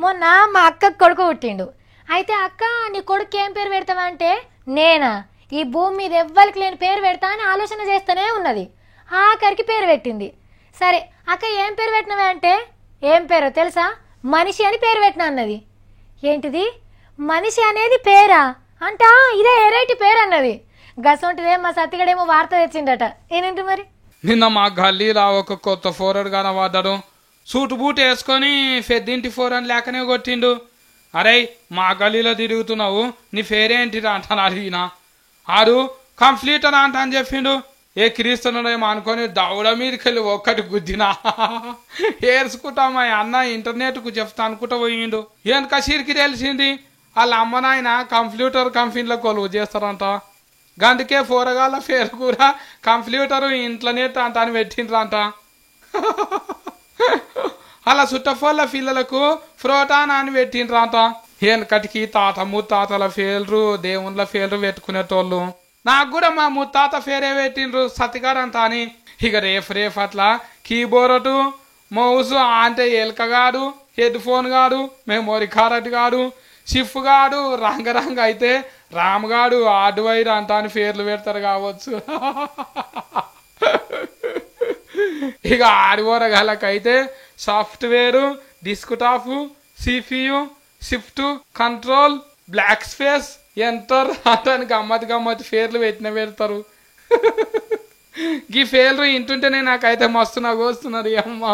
మొన్న మా అక్కకు కొడుకు పుట్టిండు. అయితే అక్క నీ కొడుకు ఏం పేరు పెడతావా అంటే నేనా ఈ భూమి మీద ఎవ్వరికి లేని పేరు పెడతా అని ఆలోచన చేస్తూనే ఉన్నది. ఆఖరికి పేరు పెట్టింది. సరే అక్క ఏం పేరు పెట్టినవే అంటే ఏం పేరో తెలుసా, మనిషి అని పేరు పెట్టినా అన్నది. ఏంటిది మనిషి అనేది పేరా అంట, ఇదే ఎరైటీ పేరు అన్నది. గసంటిదే మా సత్తిగడేమో వార్త తెచ్చిండట. ఏనంటే మరి నిన్న మా గల్లీలో ఒక కొత్త ఫోరర్ కనబడ్డాడు. సూటు బూట్ వేసుకొని పెద్దింటి ఫోరన్ లేకనే కొట్టిండు. అరే మా గల్లీలో తిరుగుతున్నావు, నీ పేరేంటిరా అంటాను అడిగిన. ఆడు కంప్లీటర్ అంట అని చెప్పిండు. ఏ క్రీస్తునేమో అనుకొని దౌడ మీదకి వెళ్ళి ఒక్కటి గుద్దినా ఏర్చుకుంటా మా అన్న ఇంటర్నెట్కు చెప్తా అనుకుంటా పోయిండు. వెనక సిరికి తెలిసింది వాళ్ళ అమ్మ నాయన కంప్యూటర్ కంపెనీలో కొలువు చేస్తారంట. గందుకే పోరగాళ్ళ పేరు కూడా కంప్యూటర్ ఇంటర్నెట్ అంట అని పెట్టిండ్రంట. అలా చుట్టఫోళ్ళ పిల్లలకు ఫ్రోటాన్ అని పెట్టిండ్రంట. వెనకటికి తాత ముత్తాతల పేర్లు దేవుళ్ళ పేర్లు పెట్టుకునేటోళ్ళు. నాకు కూడా మా ముత్తాత పేరే పెట్టిండ్రు సతిగాడంత అని. ఇక రేపు అట్లా కీబోర్డు మౌస్ అంటే ఎలకగాడు, హెడ్ ఫోన్ గాడు, మెమోరీ కార్డ్ గాడు, షిఫ్ గాడు, రంగరంగ అయితే రామ్ గాడు హార్డ్వైర్ అంట అని పేర్లు పెడతారు కావచ్చు. ఇక ఆడిపోరగాళ్ళకైతే software, desktop, CPU, shift, control, black space, enter అంటే గమ్మతి పేర్లు పెడతారు. ఈ పేర్లు ఇంటుంటేనే నాకైతే మస్తు నాకు వస్తున్నది అమ్మా.